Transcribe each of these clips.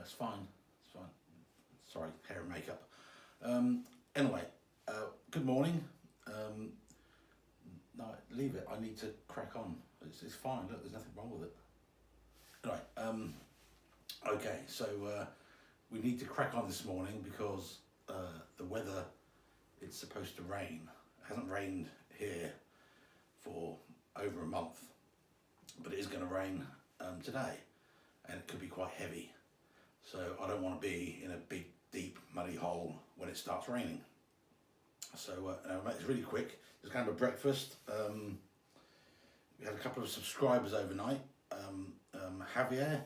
It's fine. It's fine. Sorry, hair and makeup. Anyway, good morning. No, leave it. I need to crack on. It's fine. Look, there's nothing wrong with it. Anyway, okay, so we need to crack on this morning because the weather, it's supposed to rain. It hasn't rained here for over a month, but it is going to rain today, and it could be quite heavy. So I don't want to be in a big, deep, muddy hole when it starts raining. So it's really quick. Just kind of a breakfast. We had a couple of subscribers overnight. Javier,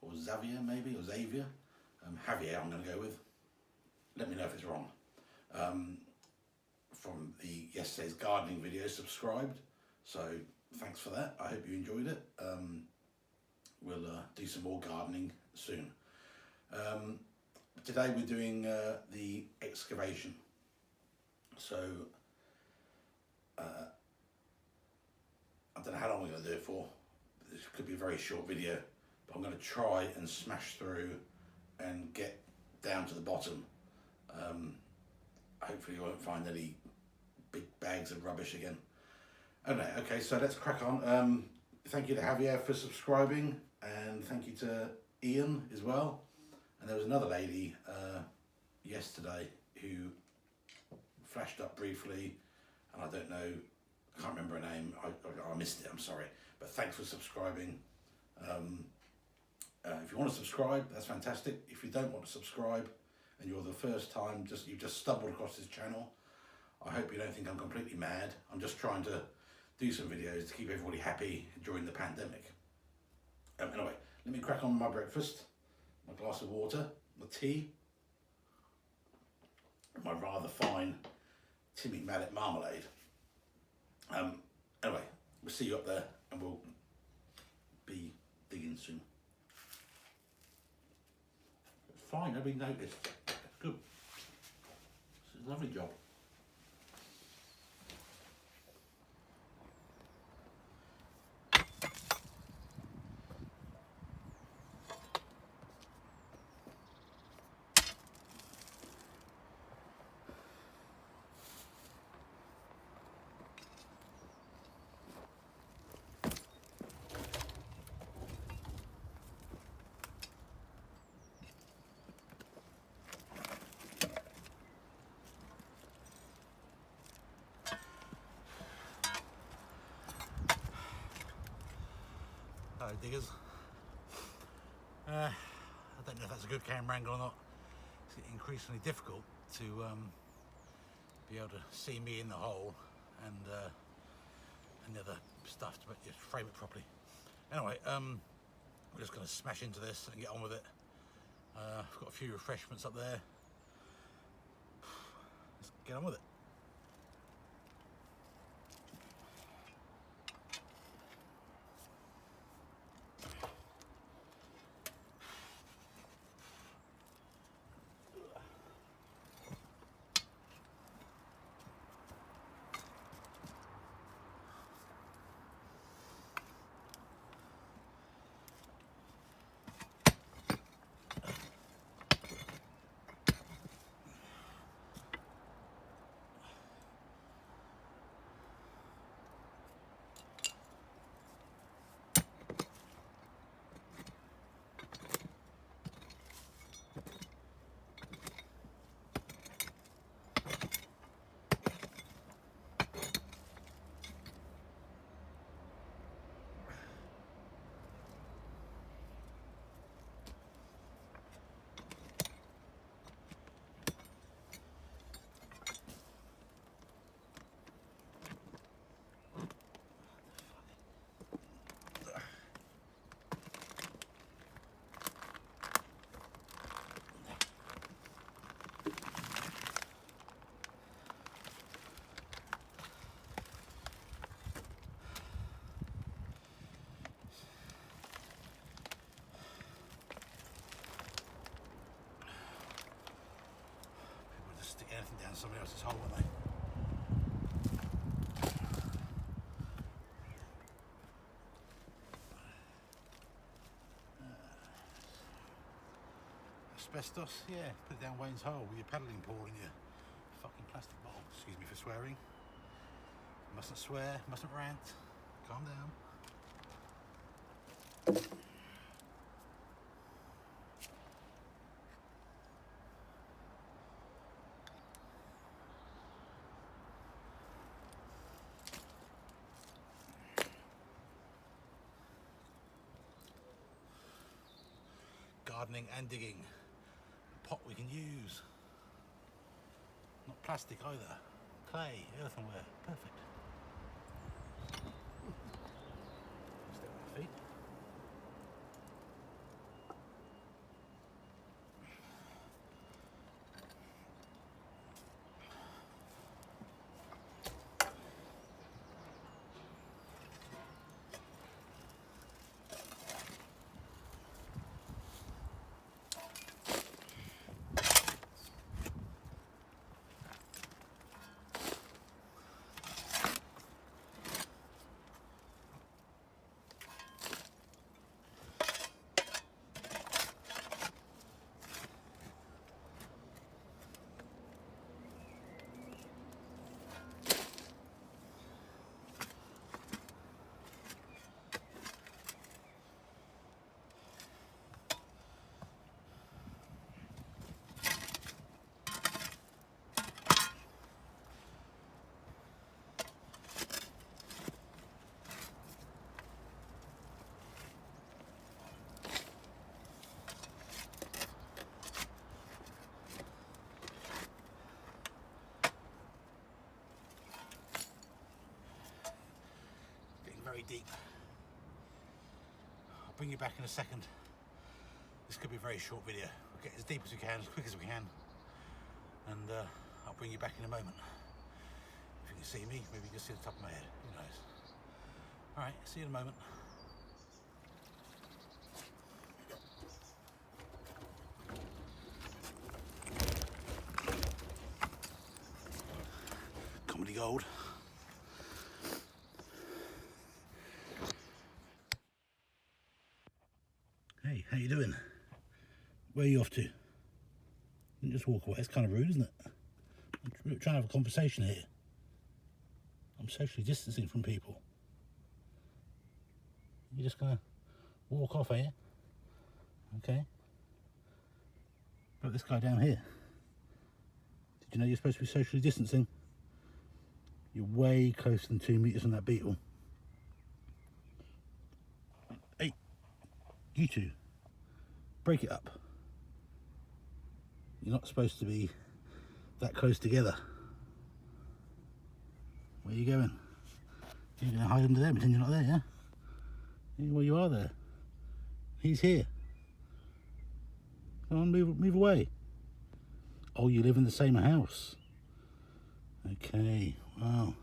or Xavier maybe, or Xavier. Javier I'm going to go with. Let me know if it's wrong. From the yesterday's gardening video, subscribed. So thanks for that. I hope you enjoyed it. We'll do some more gardening soon. Today we're doing the excavation. So I don't know how long we're going to do it for. This could be a very short video, but I'm going to try and smash through and get down to the bottom. Hopefully you won't find any big bags of rubbish again. Okay, so let's crack on. Thank you to Javier for subscribing, and thank you to Ian as well. And there was another lady yesterday who flashed up briefly, and I don't know, I can't remember her name. I missed it, I'm sorry. But thanks for subscribing. If you want to subscribe, that's fantastic. If you don't want to subscribe and you're the first time, you've just stumbled across this channel, I hope you don't think I'm completely mad. I'm just trying to do some videos to keep everybody happy during the pandemic. Anyway, let me crack on with my breakfast, my glass of water, my tea, and my rather fine Timmy Mallet marmalade. Anyway, we'll see you up there and we'll be digging soon. It's fine, nobody noticed. It's good. It's a lovely job. Hello diggers. I don't know if that's a good camera angle or not. It's increasingly difficult to be able to see me in the hole and the other stuff to just frame it properly. Anyway, we're just going to smash into this and get on with it. I've got a few refreshments up there. Let's get on with it. Stick anything down somebody else's hole, won't they? Asbestos, yeah, put it down Wayne's hole with your paddling pool and your fucking plastic bowl. Excuse me for swearing. Mustn't swear, mustn't rant. Calm down. Gardening and digging. A pot we can use. Not plastic either. Clay, earthenware, perfect. Step on my feet. Very deep. I'll bring you back in a second. This could be a very short video. We'll get as deep as we can, as quick as we can, and I'll bring you back in a moment. If you can see me, maybe you can see the top of my head. Who knows? All right, see you in a moment. Comedy gold. Hey, how you doing? Where are you off to? You just walk away. It's kind of rude, isn't it? I'm trying to have a conversation here. I'm socially distancing from people. You're just gonna walk off, are you? Okay. But this guy down here. Did you know you're supposed to be socially distancing? You're way closer than 2 meters from that beetle. Hey, you two, break it up. You're not supposed to be that close together. Where are you going? You're going to hide under there, pretend you're not there, yeah? Well, you are there. He's here. Come on, move away. Oh, you live in the same house. Okay, wow.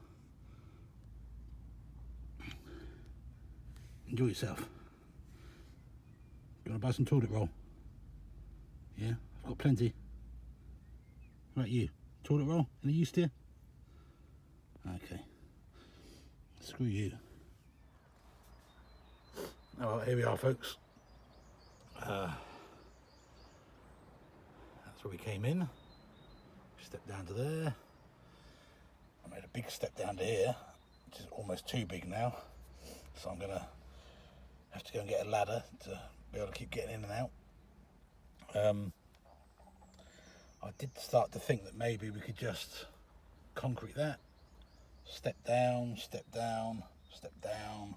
Enjoy yourself. You want to buy some toilet roll? Yeah, I've got plenty. What about you? Toilet roll? Any use to you? Okay. Screw you. Oh, well, here we are, folks. That's where we came in. Step down to there. I made a big step down to here, which is almost too big now. So I'm going to have to go and get a ladder to be able to keep getting in and out. I did start to think that maybe we could just concrete that. Step down, step down, step down.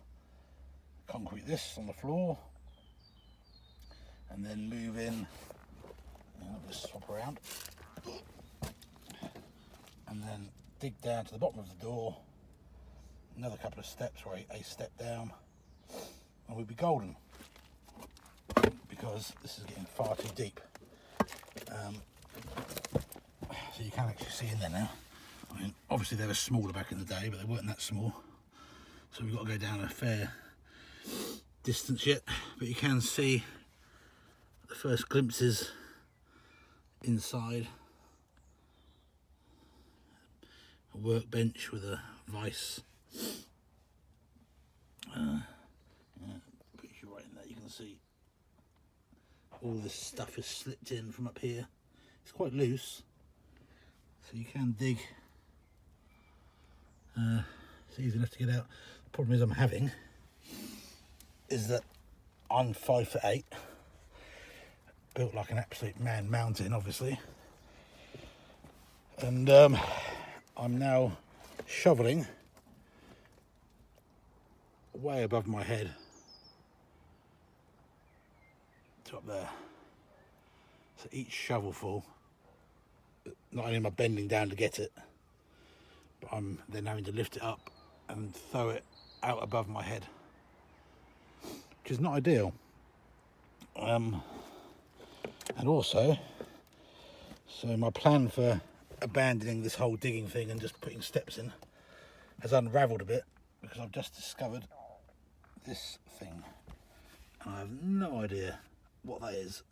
Concrete this on the floor. And then move in. I'll just swap around. And then dig down to the bottom of the door. Another couple of steps, or a step down. And we'll be golden. Because this is getting far too deep. So you can actually see in there now. I mean, obviously they were smaller back in the day, but they weren't that small. So we've got to go down a fair distance yet. But you can see the first glimpses inside. A workbench with a vice. Pretty sure right in there you can see all this stuff is slipped in from up here. It's quite loose, so you can dig. It's easy enough to get out. The problem is I'm having is that I'm 5'8", built like an absolute man mountain, obviously, and I'm now shoveling way above my head to up there. So each shovelful, not only am I bending down to get it, but I'm then having to lift it up and throw it out above my head, which is not ideal. And also, so my plan for abandoning this whole digging thing and just putting steps in has unravelled a bit, because I've just discovered this thing, and I have no idea what that is.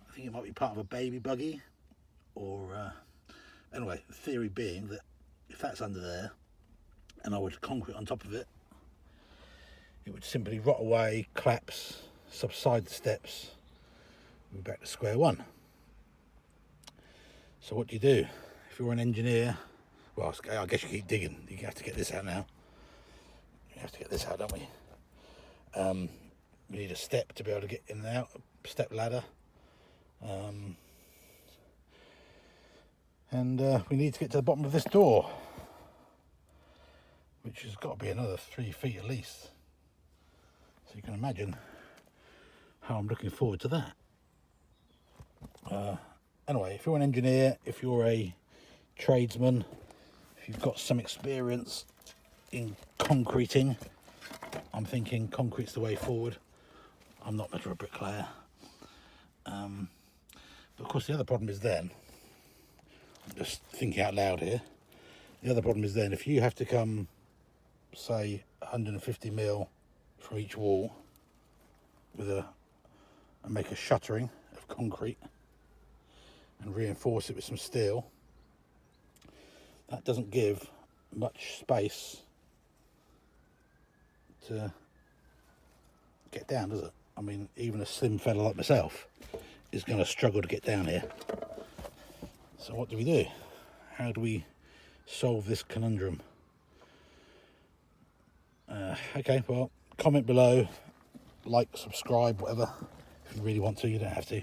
I think it might be part of a baby buggy, or anyway, the theory being that if that's under there and I were to concrete on top of it, it would simply rot away, collapse, subside the steps, and we're back to square one. So what do you do if you're an engineer? Well, I guess you keep digging. You have to get this out now. We have to get this out, don't we? We need a step to be able to get in and out, a step ladder. And we need to get to the bottom of this door, which has got to be another 3 feet at least. So you can imagine how I'm looking forward to that. Anyway, if you're an engineer, if you're a tradesman, if you've got some experience in concreting, I'm thinking concrete's the way forward. I'm not much of a bricklayer. But of course the other problem is then, I'm just thinking out loud here, the other problem is then if you have to come, say, 150 mil from each wall with and make a shuttering of concrete and reinforce it with some steel, that doesn't give much space to get down, does it? I mean, even a slim fella like myself is going to struggle to get down here. So what do we do? How do we solve this conundrum? Okay, well, comment below, like, subscribe, whatever, if you really want to. You don't have to.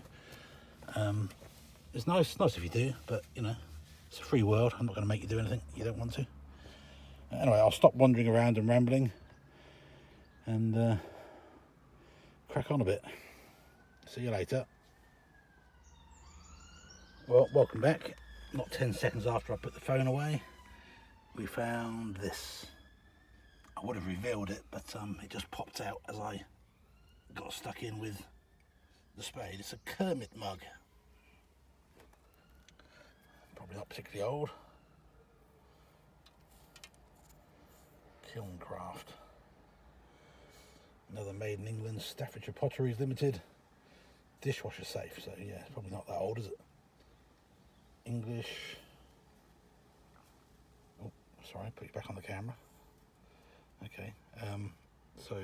It's nice if you do, but you know, it's a free world. I'm not going to make you do anything you don't want to. Anyway, I'll stop wandering around and rambling and crack on a bit. See you later. Well, welcome back. Not 10 seconds after I put the phone away, we found this. I would have revealed it, but it just popped out as I got stuck in with the spade. It's a Kermit mug. Probably not particularly old. Kilncraft. Another made in England, Staffordshire Potteries Limited. Dishwasher safe, so yeah, it's probably not that old, is it? English. Oh, sorry, put you back on the camera. Okay, so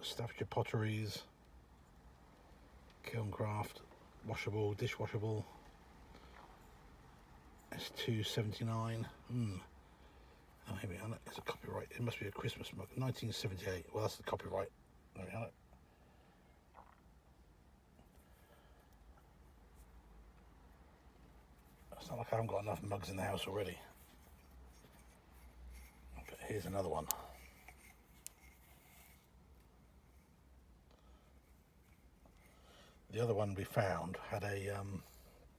Staffordshire Potteries, Kilncraft, washable, dishwashable. S279. Oh, here we are. It's a copyright. It must be a Christmas mug. 1978. Well, that's the copyright. There we are. It's not like I haven't got enough mugs in the house already. But here's another one. The other one we found had a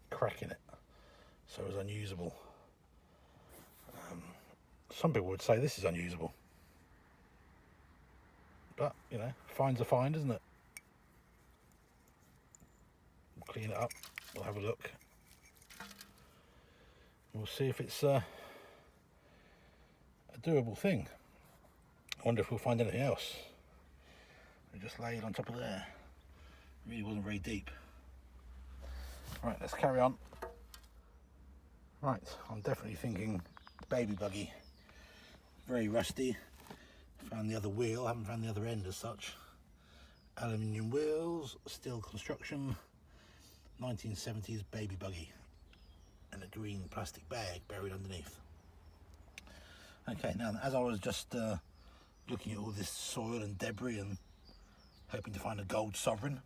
crack in it, so it was unusable. Some people would say this is unusable, but you know, find's a find, isn't it? We'll clean it up, we'll have a look, we'll see if it's a doable thing. I wonder if we'll find anything else. We just laid on top of there. It really wasn't very deep. Right, let's carry on. Right, I'm definitely thinking baby buggy. Very rusty. Found the other wheel, I haven't found the other end as such. Aluminium wheels, steel construction. 1970s baby buggy in a green plastic bag buried underneath. Okay, now as I was just looking at all this soil and debris and hoping to find a gold sovereign,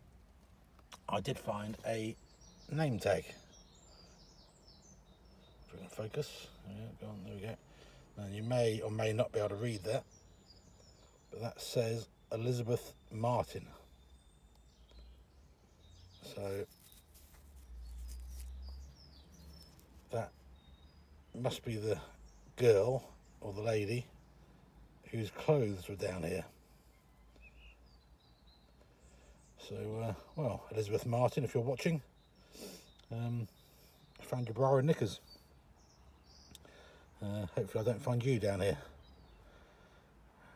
I did find a name tag. If we can focus, yeah, go on, there we go. And you may or may not be able to read that, but that says Elizabeth Martin. So that must be the girl or the lady whose clothes were down here. So, well, Elizabeth Martin, if you're watching, I found your bra and knickers. Hopefully I don't find you down here.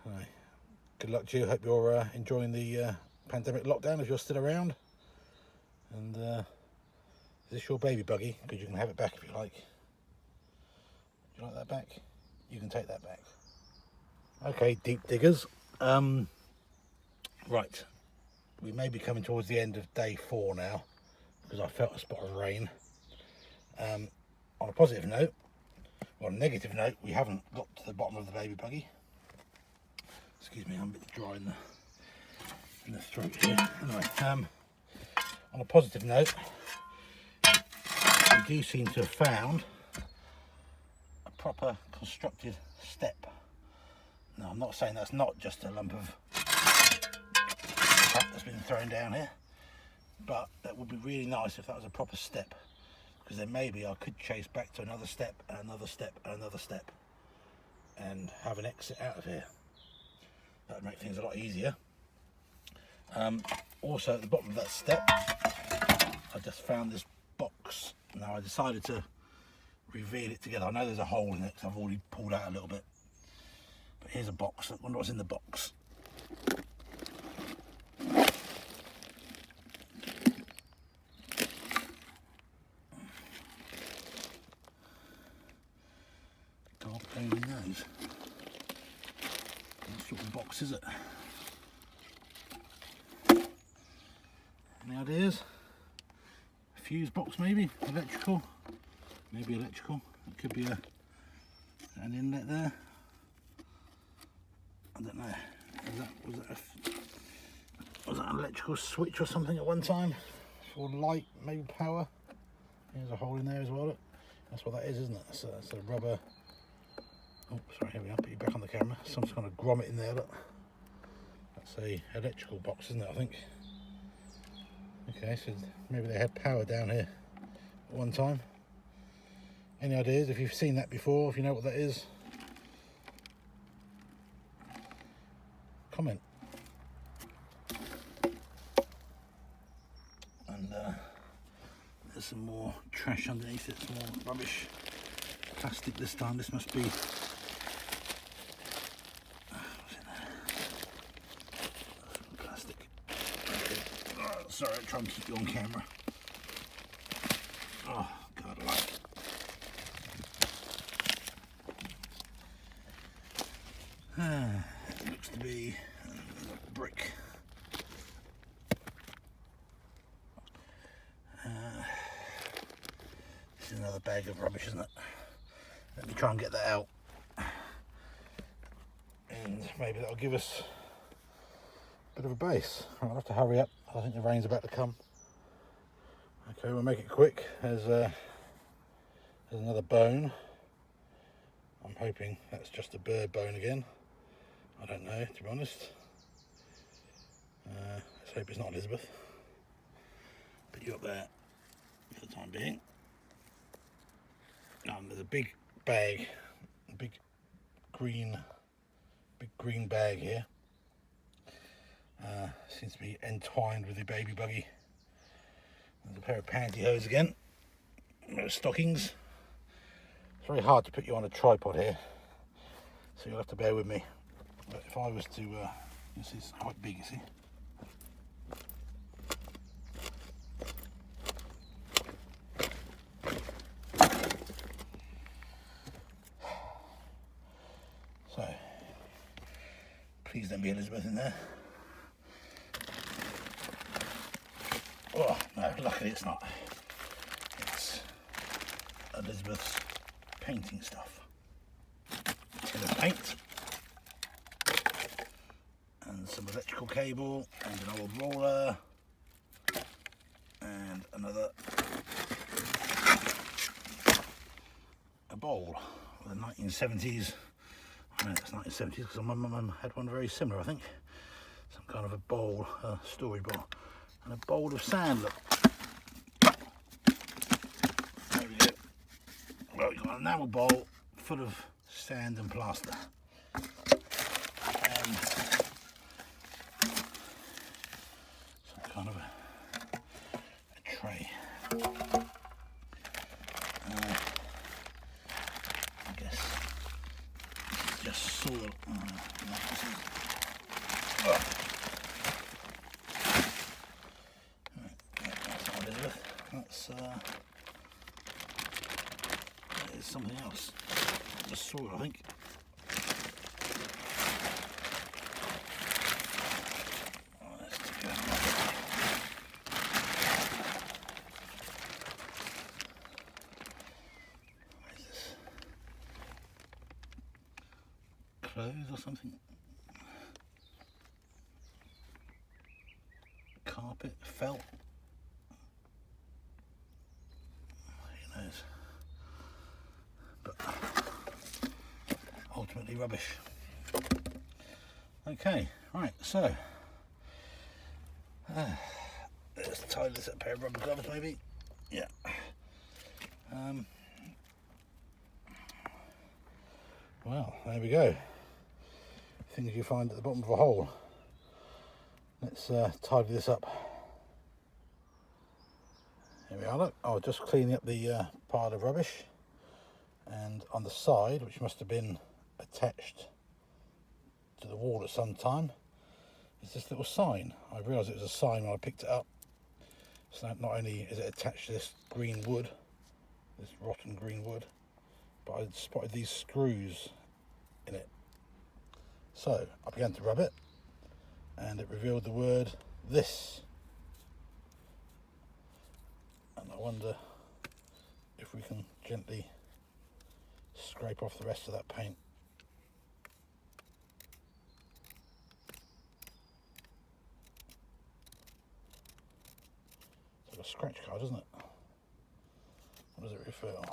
Right. Good luck to you. Hope you're enjoying the pandemic lockdown if you're still around. And is this your baby buggy? Because you can have it back if you like. Do you like that back? You can take that back. Okay, deep diggers. Right, we may be coming towards the end of day 4 now, because I felt a spot of rain. On a positive note, or a negative note, we haven't got to the bottom of the baby buggy. Excuse me, I'm a bit dry in the throat here. Anyway, on a positive note, we do seem to have found a proper constructed step. Now, I'm not saying that's not just a lump of crap that's been thrown down here, but that would be really nice if that was a proper step, because then maybe I could chase back to another step and another step and another step and have an exit out of here. That would make things a lot easier. Also, at the bottom of that step, I just found this box. Now, I decided to reveal it together. I know there's a hole in it because I've already pulled out a little bit. But here's a box. I wonder what's in the box. God only knows. What sort of box is it? Any ideas? A fuse box maybe? Electrical? Maybe electrical. It could be an inlet there. I don't know. Was that an electrical switch or something at one time? For light, maybe power? There's a hole in there as well. Look. That's what that is, isn't it? It's a rubber. Oh, sorry, here we are. Put you back on the camera. Some kind of grommet in there, look. That's a electrical box, isn't it, I think? Okay, so maybe they had power down here at one time. Any ideas? If you've seen that before, if you know what that is, comment. And there's some more trash underneath it, some more rubbish. Plastic this time. This must be... what's in there? Some plastic. Oh, sorry, I'm trying to keep you on camera. Oh, God, I like it. It looks to be a brick. This is another bag of rubbish, isn't it? Let me try and get that out. And maybe that'll give us a bit of a base. I'll have to hurry up. I think the rain's about to come. Okay, we'll make it quick. There's another bone. I'm hoping that's just a bird bone again. I don't know, to be honest. Let's hope it's not Elizabeth. Put you up there for the time being. There's a big bag, a big green bag here. Seems to be entwined with the baby buggy. There's a pair of pantyhose again. Those stockings. It's very hard to put you on a tripod here, so you'll have to bear with me. But if I was to, this is quite big, you see. So, please don't be Elizabeth in there. Oh, no, luckily it's not. Elizabeth's painting stuff. Tin of paint. And some electrical cable and an old roller. And another bowl of the 1970s. I know it's 1970s because my mum had one very similar, I think. Some kind of a bowl, storage bowl, and a bowl of sand. Look, there we go. Well, we've got an enamel bowl full of sand and plaster, and some kind of a tray. I guess just soil. There's something else. Just soil, I think. Let's take it out. What is this? Clothes or something? Carpet, felt. Who knows? But ultimately rubbish. Okay, right, so let's tie this up, a pair of rubber gloves maybe. Yeah. Well, there we go. Things you find at the bottom of a hole. Let's tidy this up. Here we are, look. Oh, just cleaning up the pile of rubbish. And on the side, which must have been attached to the wall at some time, is this little sign. I realised it was a sign when I picked it up. So not only is it attached to this green wood, this rotten green wood, but I spotted these screws in it. So I began to rub it, and it revealed the word "this." And I wonder if we can gently scrape off the rest of that paint. It's like a scratch card, isn't it? What does it reveal?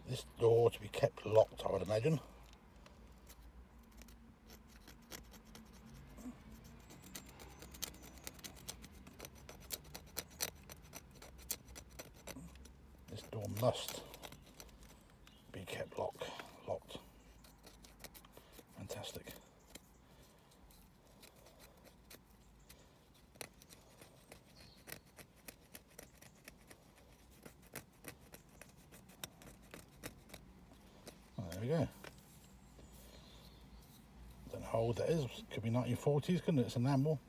This door to be kept locked, I would imagine. This door must be kept locked. Fantastic. There we go. Don't know how old that is. Could be 1940s, couldn't it? It's enamel.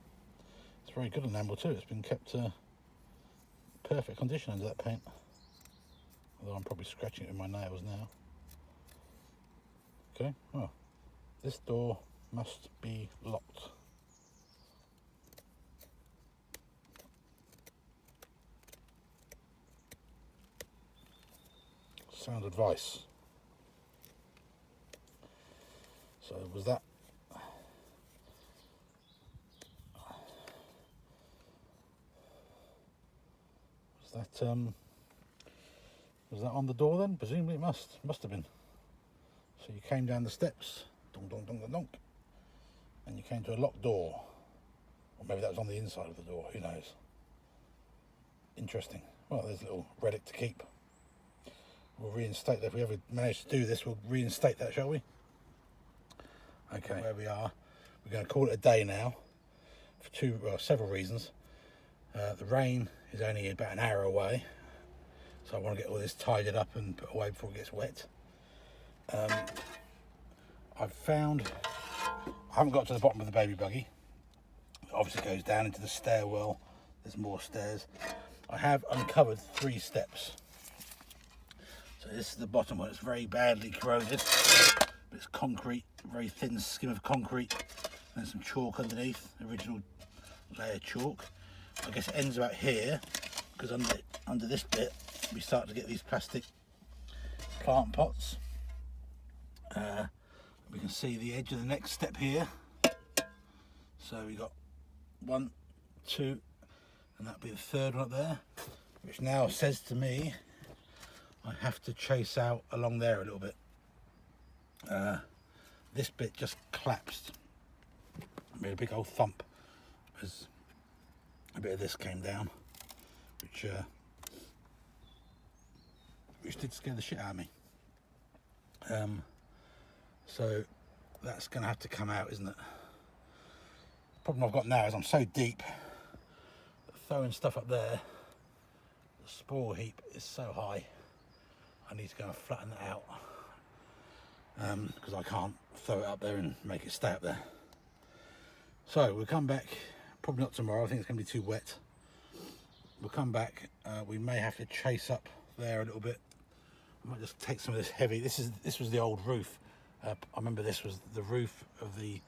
It's very good enamel too. It's been kept perfect condition under that paint. Although I'm probably scratching it with my nails now. Okay. Well, this door must be locked. Sound advice. So was that on the door then? Presumably it must have been. So you came down the steps, dong dong dong dong dong, and you came to a locked door. Or maybe that was on the inside of the door, who knows. Interesting. Well, there's a little relic to keep. We'll reinstate that. If we ever manage to do this, we'll reinstate that, shall we? Okay, where we are, we're going to call it a day now for several reasons. The rain is only about an hour away, so I want to get all this tidied up and put away before it gets wet. I I haven't got to the bottom of the baby buggy. It obviously goes down into the stairwell. There's more stairs. I have uncovered 3 steps. So this is the bottom one. It's very badly corroded. It's concrete, very thin skim of concrete, and some chalk underneath, original layer chalk. I guess it ends about here, because under this bit we start to get these plastic plant pots. We can see the edge of the next step here. So we got 1, 2, and that'll be the 3rd one up there, which now says to me I have to chase out along there a little bit. This bit just collapsed, made a big old thump as a bit of this came down, which did scare the shit out of me. So that's going to have to come out, isn't it? The problem I've got now is I'm so deep, throwing stuff up there, the spore heap is so high, I need to go and flatten that out, because I can't throw it up there and make it stay up there. So we'll come back, probably not tomorrow, I think it's going to be too wet. We'll come back, we may have to chase up there a little bit. I might just take some of this heavy, this was the old roof. I remember this was the roof of the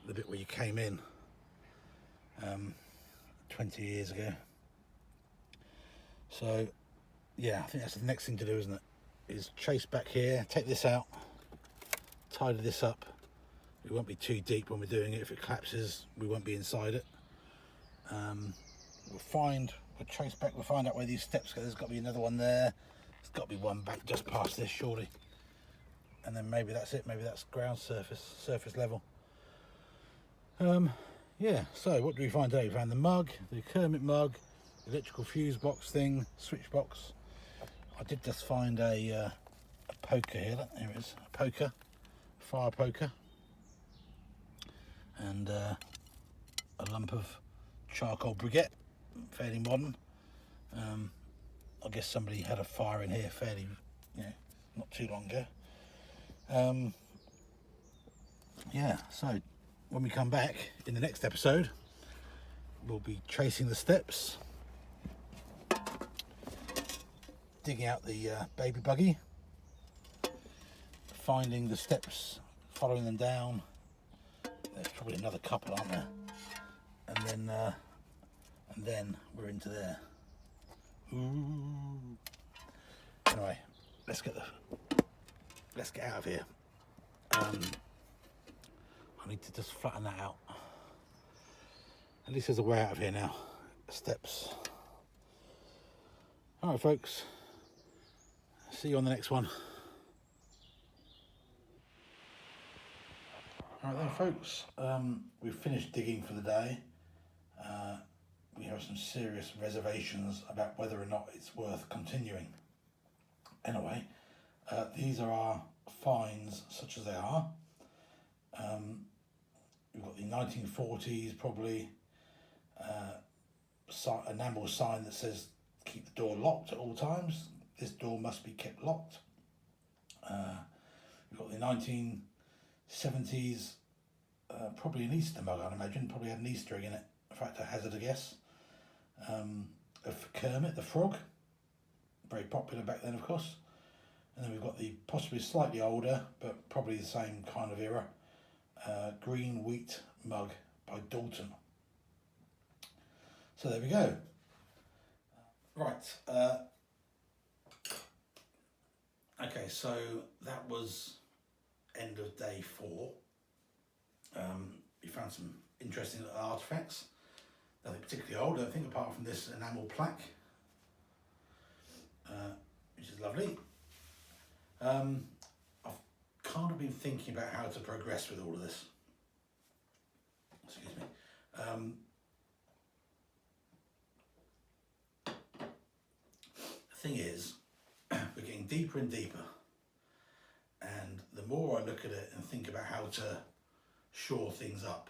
bit where you came in 20 years ago. So yeah, I think that's the next thing to do, isn't it? Is chase back here, take this out, tidy this up. It won't be too deep when we're doing it. If it collapses, we won't be inside it. We'll chase back, we'll find out where these steps go. There's got to be another one there. There's got to be one back just past this, surely. And then maybe that's it, maybe that's ground surface level. Yeah, so what do we find today? We found the mug, the Kermit mug, the electrical fuse box thing, switch box. I did just find a poker here, there it is, a poker, fire poker. And a lump of charcoal briquette, fairly modern. I guess somebody had a fire in here fairly, not too long ago. Yeah, so when we come back in the next episode, we'll be tracing the steps, digging out the baby buggy, finding the steps, following them down. There's probably another couple, aren't there? And then we're into there. Ooh. Anyway, let's get out of here. I need to just flatten that out. At least there's a way out of here now. Steps. All right, folks. See you on the next one. All right then, folks. We've finished digging for the day. We have some serious reservations about whether or not it's worth continuing. Anyway, these are our finds, such as they are. We've got the 1940s, probably, enamel sign that says keep the door locked at all times. This door must be kept locked. We've got the 1970s, probably an Easter mug, I'd imagine, probably had an Easter egg in it. In fact, I hazard a guess. Of Kermit the Frog, very popular back then, of course. And then we've got the possibly slightly older, but probably the same kind of era, green wheat mug by Dalton. So there we go. Right. Okay, so that was end of day 4. We found some interesting little artefacts. Nothing particularly old, I don't think, apart from this enamel plaque, which is lovely. I've kind of been thinking about how to progress with all of this. Excuse me. The thing is, we're getting deeper and deeper, and the more I look at it and think about how to shore things up,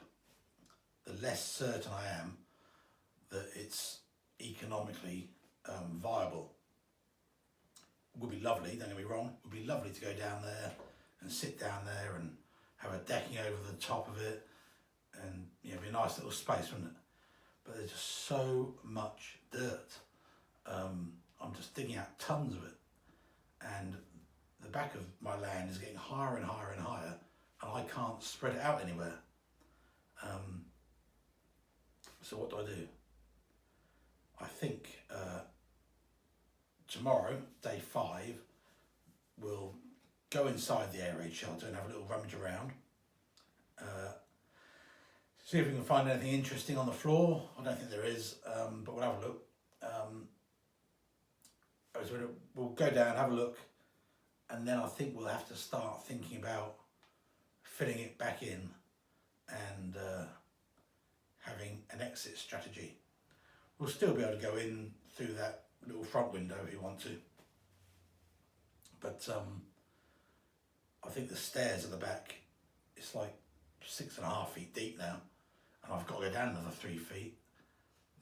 the less certain I am that it's economically viable. It would be lovely, don't get me wrong, it would be lovely to go down there and sit down there and have a decking over the top of it, and you know, be a nice little space, wouldn't it? But there's just so much dirt. I'm just digging out tons of it, and the back of my land is getting higher and higher and higher, and I can't spread it out anywhere. So what do? I think tomorrow, day 5, we'll go inside the air raid shelter and have a little rummage around. See if we can find anything interesting on the floor. I don't think there is, but we'll have a look. So we'll go down, have a look, and then I think we'll have to start thinking about filling it back in and having an exit strategy. We'll still be able to go in through that little front window if you want to, but I think the stairs at the back, it's like 6.5 feet deep now, and I've got to go down another 3 feet,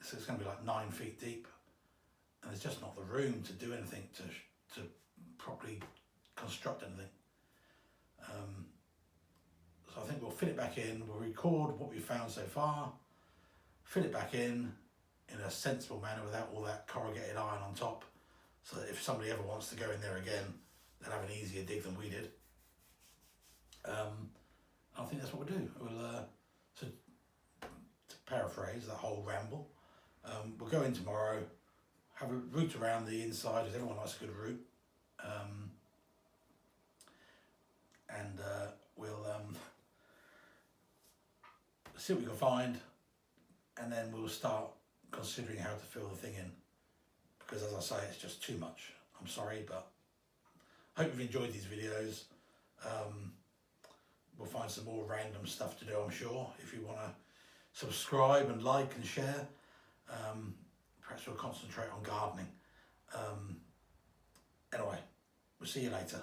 so it's going to be like 9 feet deep, and there's just not the room to do anything to properly construct anything. So I think we'll fit it back in, we'll record what we've found so far, fit it back in a sensible manner without all that corrugated iron on top, so that if somebody ever wants to go in there again, they'll have an easier dig than we did. I think that's what we'll do. We'll, to paraphrase that whole ramble, we'll go in tomorrow, have a route around the inside, because everyone likes a good route, and we'll see what we can find, and then we'll start considering how to fill the thing in, because as I say, it's just too much. I'm sorry, but I hope you've enjoyed these videos. We'll find some more random stuff to do, I'm sure. If you want to subscribe and like and share, perhaps we'll concentrate on gardening. Anyway, we'll see you later.